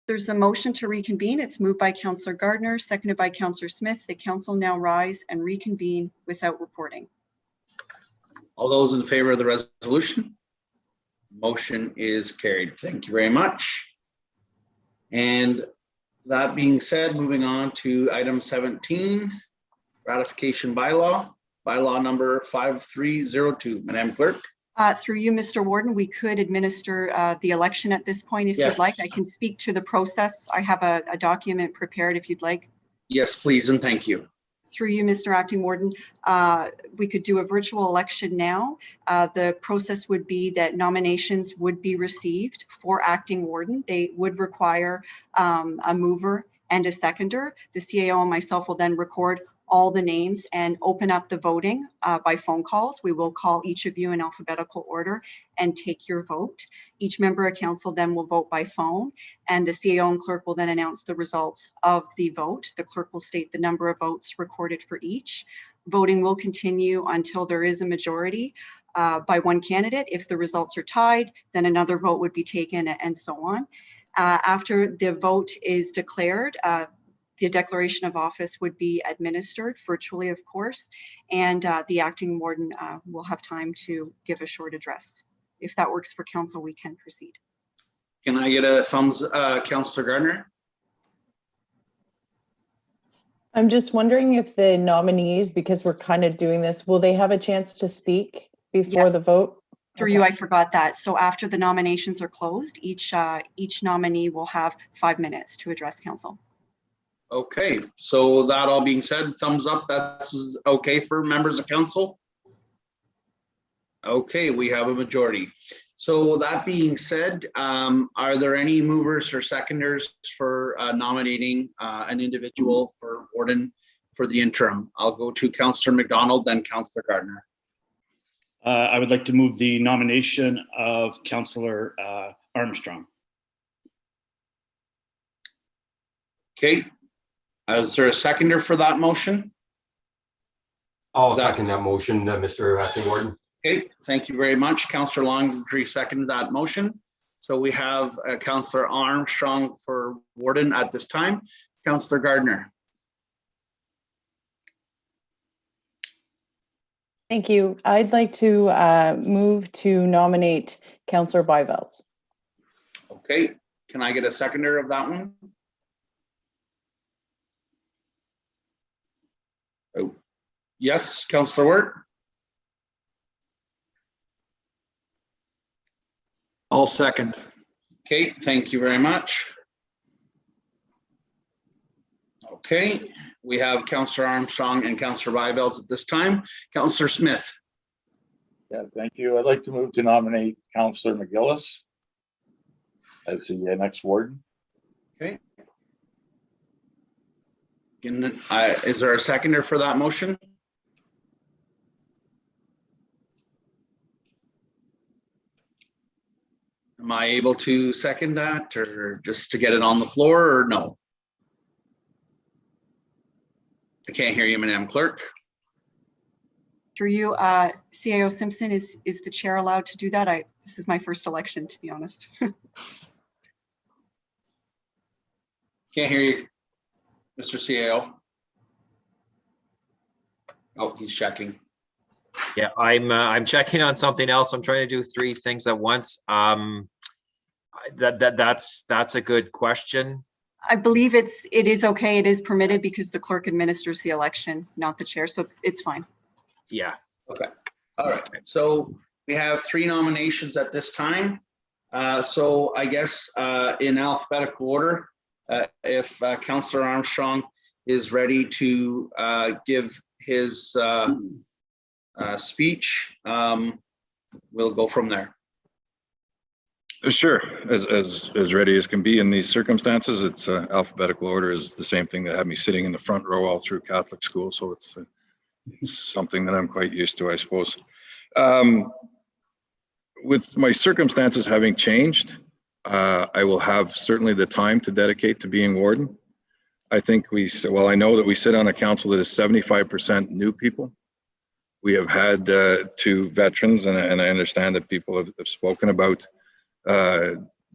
There's a motion to reconvene. It's moved by Councillor Gardner, seconded by Councillor Smith. The council now rise and reconvene without reporting. All those in favor of the resolution? Motion is carried. Thank you very much. And that being said, moving on to item 17, ratification bylaw number 5302. Madam Clerk. Through you, Mr. Warden, we could administer the election at this point if you'd like. I can speak to the process. I have a document prepared if you'd like. Yes, please, and thank you. Through you, Mr. Acting Warden, we could do a virtual election now. The process would be that nominations would be received for Acting Warden. They would require a mover and a seconder. The CAO and myself will then record all the names and open up the voting by phone calls. We will call each of you in alphabetical order and take your vote. Each member of council then will vote by phone, and the CAO and clerk will then announce the results of the vote. The clerk will state the number of votes recorded for each. Voting will continue until there is a majority by one candidate. If the results are tied, then another vote would be taken, and so on. After the vote is declared, the declaration of office would be administered virtually, of course, and the acting warden will have time to give a short address. If that works for council, we can proceed. Can I get a thumbs, Councillor Gardner? I'm just wondering if the nominees, because we're kind of doing this, will they have a chance to speak before the vote? Through you, I forgot that. So after the nominations are closed, each nominee will have 5 minutes to address council. Okay, so that all being said, thumbs up, that's okay for members of council? Okay, we have a majority. So that being said, are there any movers or seconders for nominating an individual for warden for the interim? I'll go to Councillor McDonald, then Councillor Gardner. I would like to move the nomination of Councillor Armstrong. Okay. Is there a seconder for that motion? I'll second that motion, Mr. Acting Warden. Okay, thank you very much. Councillor Longtree seconded that motion. So we have Councillor Armstrong for warden at this time. Councillor Gardner. Thank you. I'd like to move to nominate Councillor Byvelds. Okay, can I get a seconder of that one? Oh, yes, Councillor Wirt. I'll second. Okay, thank you very much. Okay, we have Councillor Armstrong and Councillor Byvelds at this time. Councillor Smith. Yeah, thank you. I'd like to move to nominate Councillor McGillis as the next warden. Okay. Is there a seconder for that motion? Am I able to second that, or just to get it on the floor, or no? I can't hear you, Madam Clerk. Through you, CAO Simpson, is the chair allowed to do that? This is my first election, to be honest. Can't hear you, Mr. CAO. Oh, he's checking. Yeah, I'm checking on something else. I'm trying to do 3 things at once. That's a good question. I believe it is okay. It is permitted because the clerk administers the election, not the chair. So it's fine. Yeah. Okay. All right. So we have 3 nominations at this time. So I guess in alphabetical order, if Councillor Armstrong is ready to give his speech, we'll go from there. Sure, as ready as can be in these circumstances. It's alphabetical order is the same thing that had me sitting in the front row all through Catholic school, so it's something that I'm quite used to, I suppose. With my circumstances having changed, I will have certainly the time to dedicate to being warden. I think I know that we sit on a council that is 75% new people. We have had 2 veterans, and I understand that people have spoken about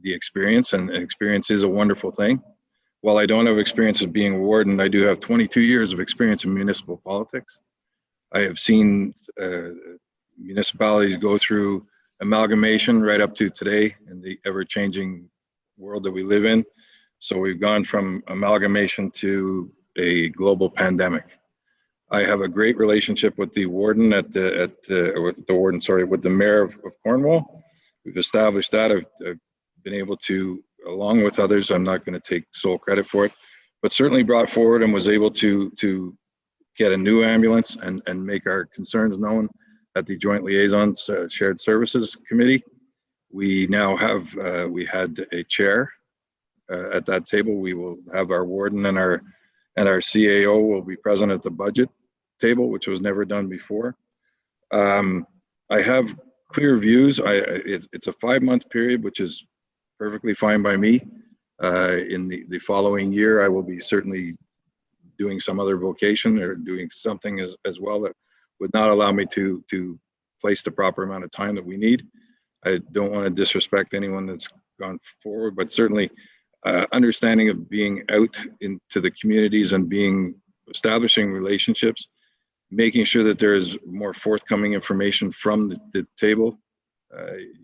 the experience, and experience is a wonderful thing. While I don't have experience of being a warden, I do have 22 years of experience in municipal politics. I have seen municipalities go through amalgamation right up to today in the ever-changing world that we live in. So we've gone from amalgamation to a global pandemic. I have a great relationship with the warden with the mayor of Cornwall. We've established that. I've been able to, along with others, I'm not going to take sole credit for it, but certainly brought forward and was able to get a new ambulance and make our concerns known at the Joint Liaisons Shared Services Committee. We now have, we had a chair at that table. We will have our warden and our CAO will be present at the budget table, which was never done before. I have clear views. It's a 5-month period, which is perfectly fine by me. In the following year, I will be certainly doing some other vocation or doing something as well that would not allow me to place the proper amount of time that we need. I don't want to disrespect anyone that's gone forward, but certainly understanding of being out into the communities and establishing relationships, making sure that there is more forthcoming information from the table.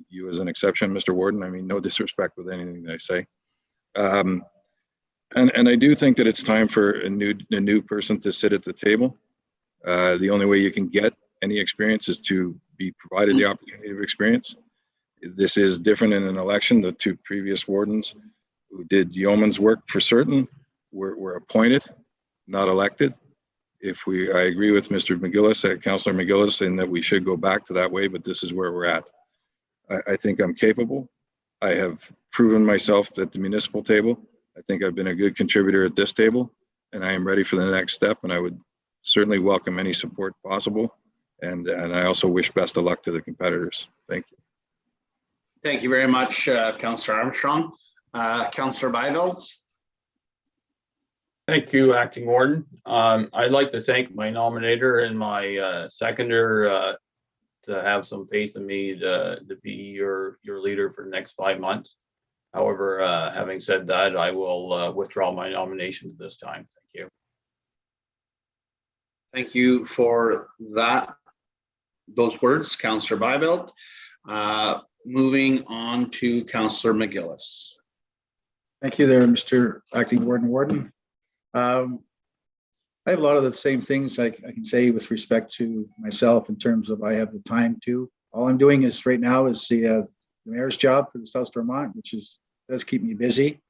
You as an exception, Mr. Warden, I mean, no disrespect with anything that I say. And I do think that it's time for a new person to sit at the table. The only way you can get any experience is to be provided the opportunity of experience. This is different in an election. The 2 previous wardens who did yeoman's work for certain were appointed, not elected. I agree with Mr. McGillis, Councillor McGillis, in that we should go back to that way, but this is where we're at. I think I'm capable. I have proven myself at the municipal table. I think I've been a good contributor at this table, and I am ready for the next step, and I would certainly welcome any support possible. And I also wish best of luck to the competitors. Thank you. Thank you very much, Councillor Armstrong. Councillor Bivalds. Thank you, Acting Warden. I'd like to thank my nominator and my seconder to have some faith in me to be your leader for the next 5 months. However, having said that, I will withdraw my nomination at this time. Thank you. Thank you for those words, Councillor Bivalds. Moving on to Councillor McGillis. Thank you there, Mr. Acting Warden. I have a lot of the same things I can say with respect to myself in terms of I have the time to. All I'm doing is right now is the mayor's job for the South Vermont, which does keep me busy.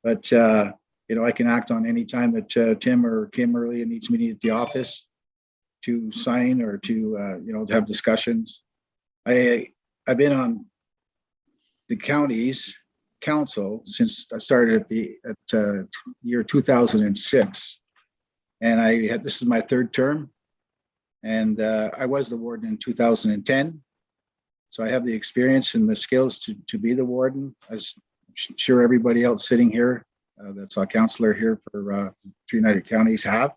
But I can act on any time that Tim or Kimberly needs me at the office to sign or to to have discussions. I've been on the county's council since I started at year 2006, and this is my 3rd term, and I was the warden in 2010, so I have the experience and the skills to be the warden, as I'm sure everybody else sitting here that's a councillor here for 3 United Counties have.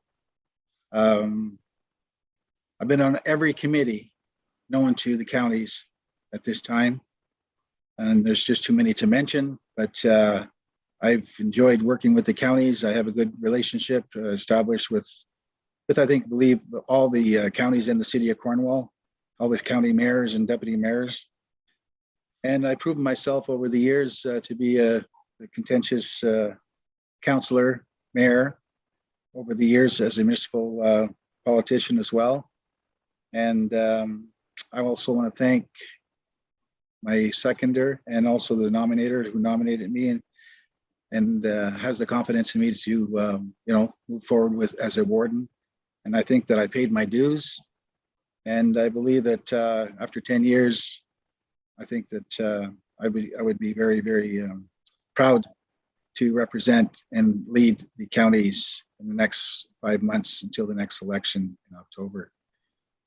I've been on every committee known to the counties at this time, and there's just too many to mention, but I've enjoyed working with the counties. I have a good relationship established with believe all the counties in the city of Cornwall, all the county mayors and deputy mayors. And I've proven myself over the years to be a contentious councillor, mayor, over the years as a municipal politician as well. And I also want to thank my seconder and also the nominator who nominated me and has the confidence in me to move forward as a warden. And I think that I paid my dues, and I believe that after 10 years, I think that I would be very, very proud to represent and lead the counties in the next 5 months until the next election in October.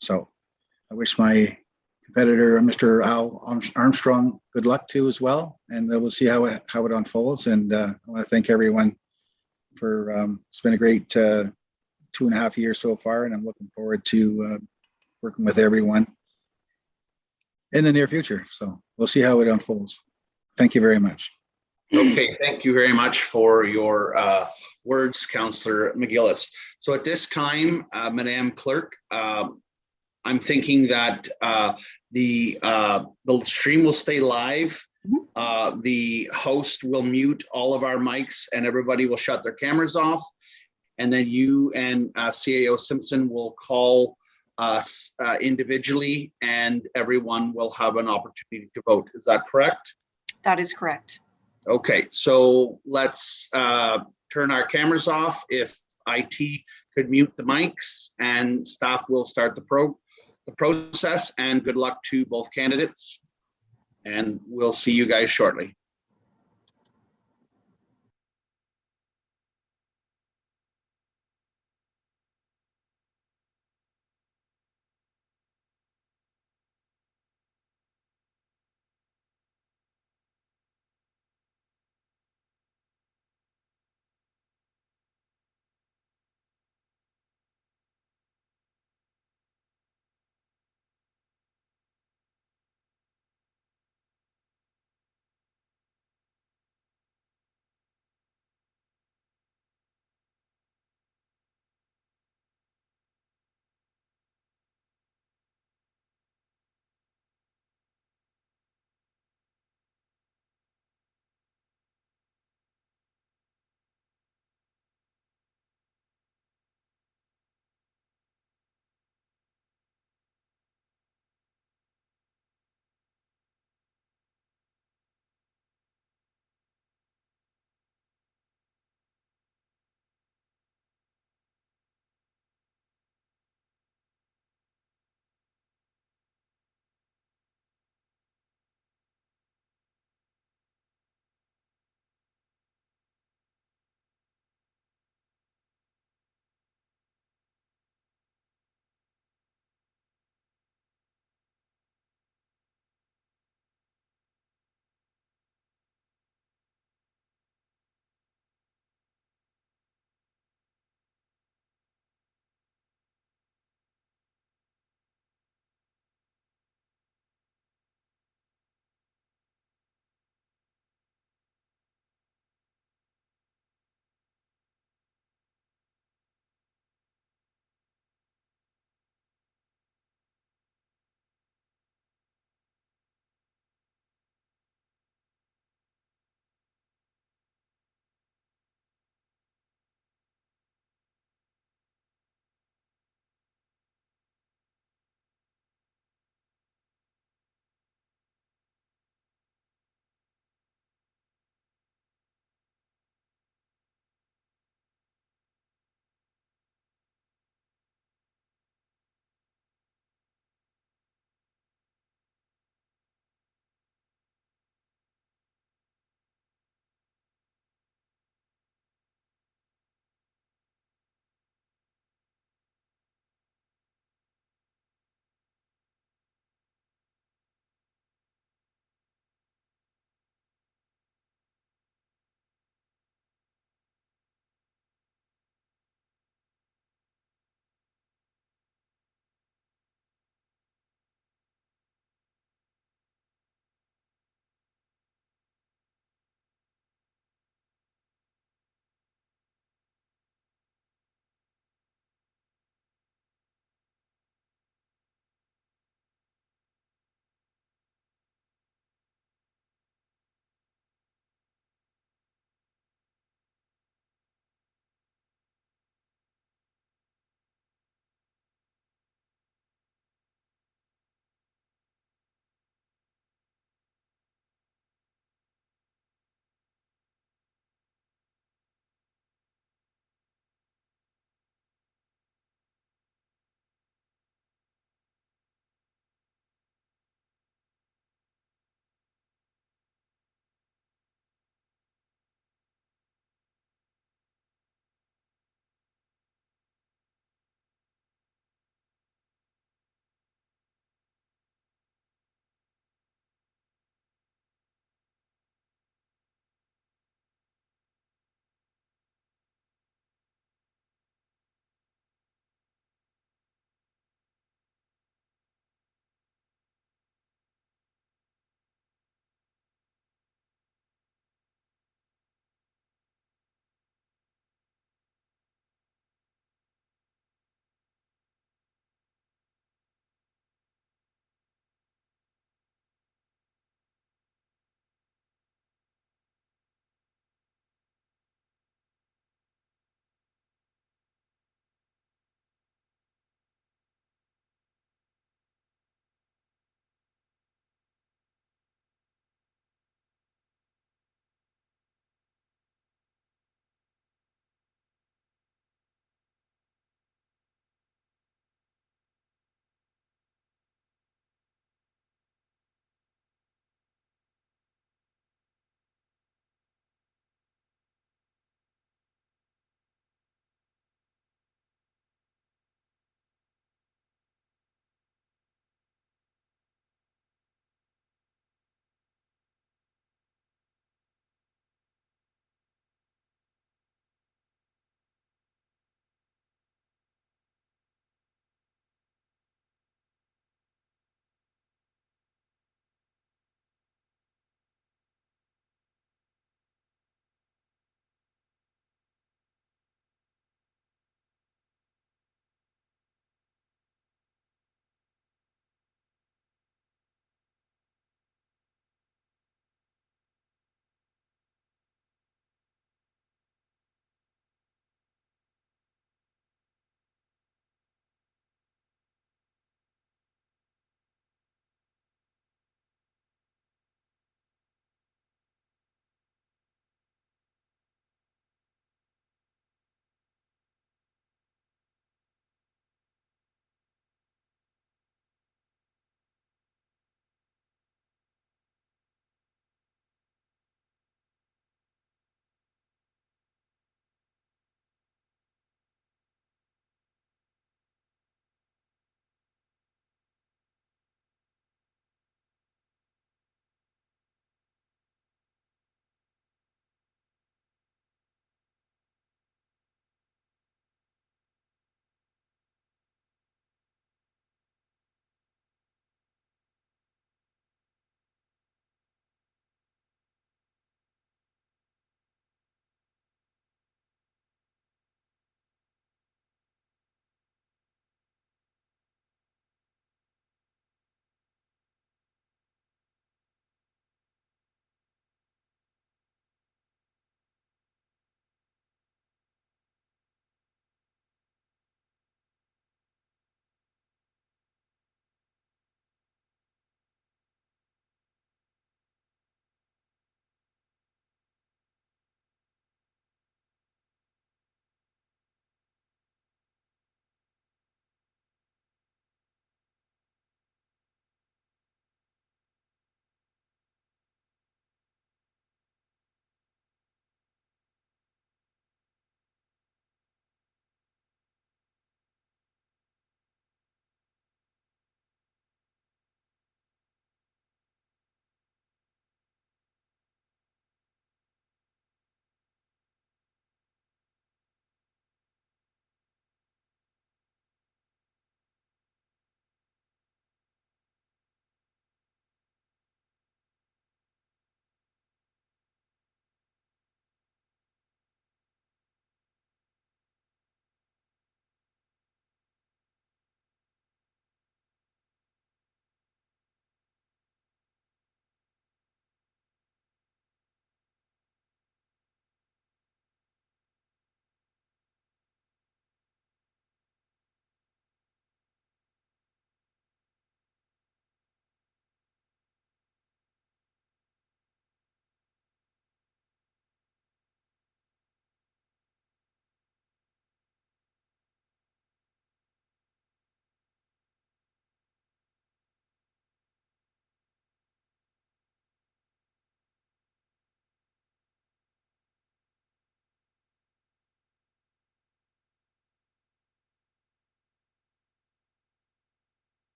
So I wish my competitor, Mr. Al Armstrong, good luck too as well, and we'll see how it unfolds. And I want to thank everyone for it's been a great 2.5 years so far, and I'm looking forward to working with everyone in the near future. So we'll see how it unfolds. Thank you very much. Okay, thank you very much for your words, Councillor McGillis. So at this time, Madam Clerk, I'm thinking that the stream will stay live. The host will mute all of our mics and everybody will shut their cameras off. And then you and CAO Simpson will call us individually and everyone will have an opportunity to vote. Is that correct? That is correct. Okay, so let's turn our cameras off. If IT could mute the mics and staff will start the process, and good luck to both candidates. And we'll see you guys shortly.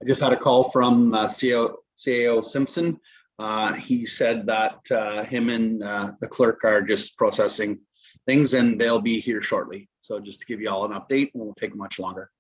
just had a call from CAO Simpson. He said that him and the clerk are just processing things and they'll be here shortly. So just to give you all an update, it won't take much longer.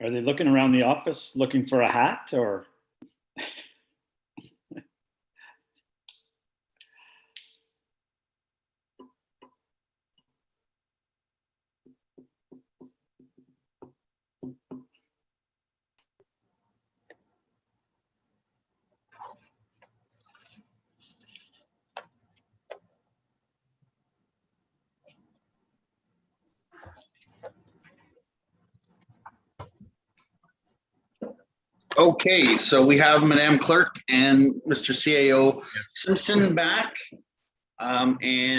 Are they looking around the office looking for a hat or? Okay, so we have Madam Clerk and Mr. CAO Simpson back. Madam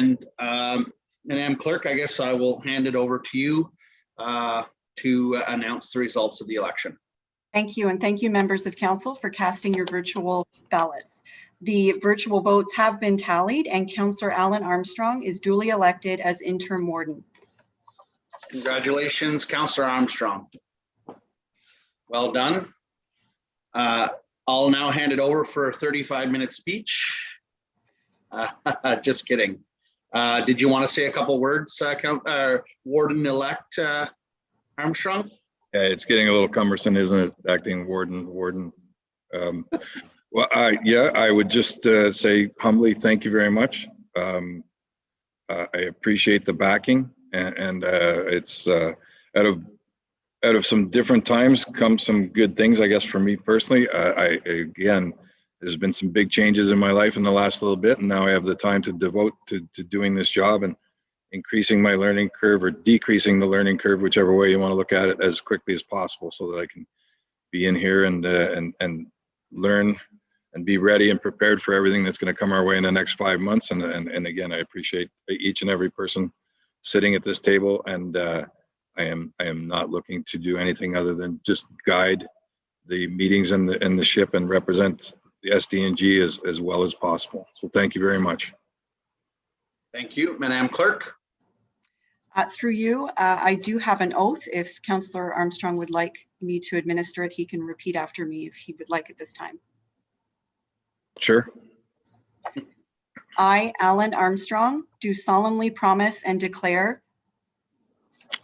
Clerk, I guess I will hand it over to you to announce the results of the election. Thank you, and thank you, members of council, for casting your virtual ballots. The virtual votes have been tallied, and Councillor Alan Armstrong is duly elected as interim warden. Congratulations, Councillor Armstrong. Well done. I'll now hand it over for a 35-minute speech. Just kidding. Did you want to say a couple words, Warden-elect Armstrong? Yeah, it's getting a little cumbersome, isn't it? Acting warden. Well, I would just say humbly, thank you very much. I appreciate the backing, and it's out of some different times come some good things, I guess, for me personally. Again, there's been some big changes in my life in the last little bit, and now I have the time to devote to doing this job and increasing my learning curve or decreasing the learning curve, whichever way you want to look at it, as quickly as possible, so that I can be in here and learn and be ready and prepared for everything that's going to come our way in the next 5 months. And again, I appreciate each and every person sitting at this table, and I am not looking to do anything other than just guide the meetings and the ship and represent the SDG as well as possible. So thank you very much. Thank you, Madam Clerk. Through you, I do have an oath. If Councillor Armstrong would like me to administer it, he can repeat after me if he would like at this time. Sure. I, Alan Armstrong, do solemnly promise and declare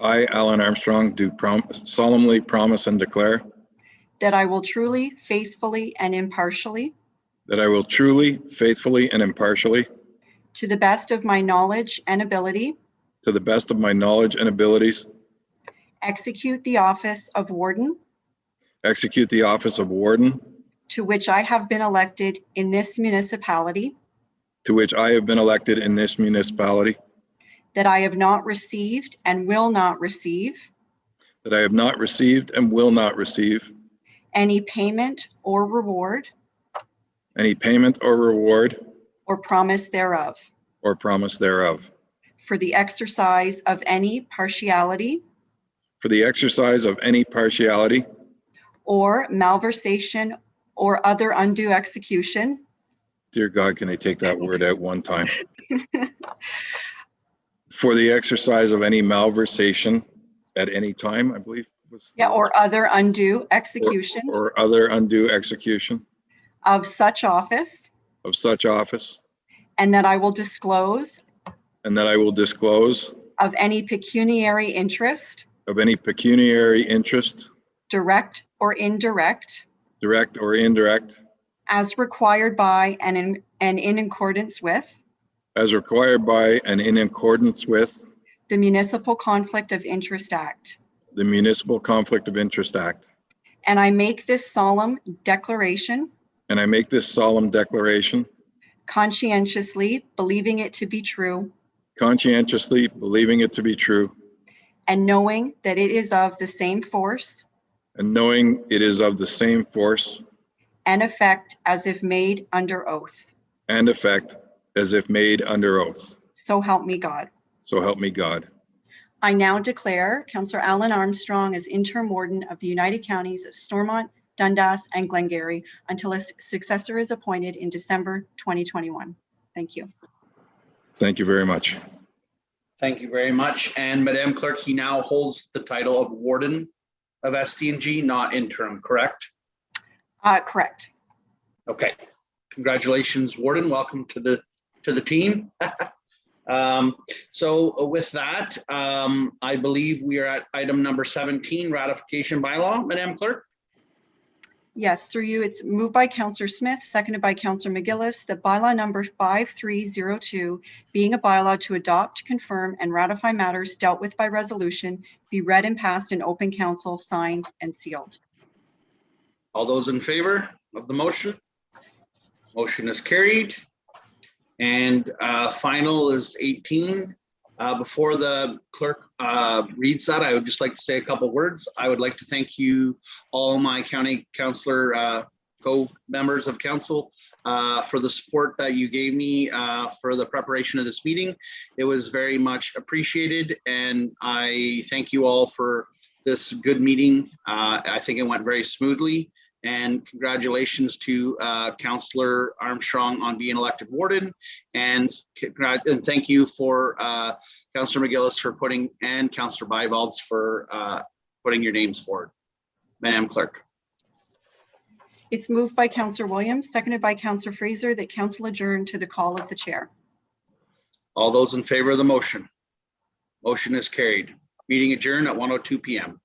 I, Alan Armstrong, do solemnly promise and declare that I will truly, faithfully, and impartially, that I will truly, faithfully, and impartially, to the best of my knowledge and ability, to the best of my knowledge and abilities, execute the office of Warden, execute the office of Warden, to which I have been elected in this municipality, to which I have been elected in this municipality, that I have not received and will not receive that I have not received and will not receive any payment or reward any payment or reward or promise thereof, or promise thereof, for the exercise of any partiality for the exercise of any partiality or malversation or other undue execution Dear God, can I take that word out one time? For the exercise of any malversation at any time, I believe was. or other undue execution Or other undue execution of such office, of such office, and that I will disclose and that I will disclose of any pecuniary interest, of any pecuniary interest, direct or indirect, direct or indirect, as required by and in accordance with as required by and in accordance with the Municipal Conflict of Interest Act. the Municipal Conflict of Interest Act. And I make this solemn declaration And I make this solemn declaration conscientiously, believing it to be true, conscientiously, believing it to be true, and knowing that it is of the same force and knowing it is of the same force and effect as if made under oath. and effect as if made under oath. So help me God. So help me God. I now declare Councillor Alan Armstrong as interim warden of the United Counties of Stormont, Dundas, and Glengarry until a successor is appointed in December 2021. Thank you. Thank you very much. Thank you very much. And Madam Clerk, he now holds the title of Warden of SDG, not interim, correct? Correct. Okay. Congratulations, Warden. Welcome to the team. So with that, I believe we are at item number 17, ratification bylaw. Madam Clerk. Yes, through you, it's moved by Councillor Smith, seconded by Councillor McGillis, that bylaw number 5302, being a bylaw to adopt, confirm, and ratify matters dealt with by resolution, be read and passed in open council, signed and sealed. All those in favor of the motion? Motion is carried. And final is 18. Before the clerk reads that, I would just like to say a couple words. I would like to thank you, all my county councillor co-members of council, for the support that you gave me for the preparation of this meeting. It was very much appreciated, and I thank you all for this good meeting. I think it went very smoothly. And congratulations to Councillor Armstrong on being elected warden, and thank you for Councillor McGillis for and Councillor Byvalds for putting your names forward. Madam Clerk. It's moved by Councillor Williams, seconded by Councillor Fraser, that council adjourn to the call of the chair. All those in favor of the motion? Motion is carried. Meeting adjourned at 1:02 p.m.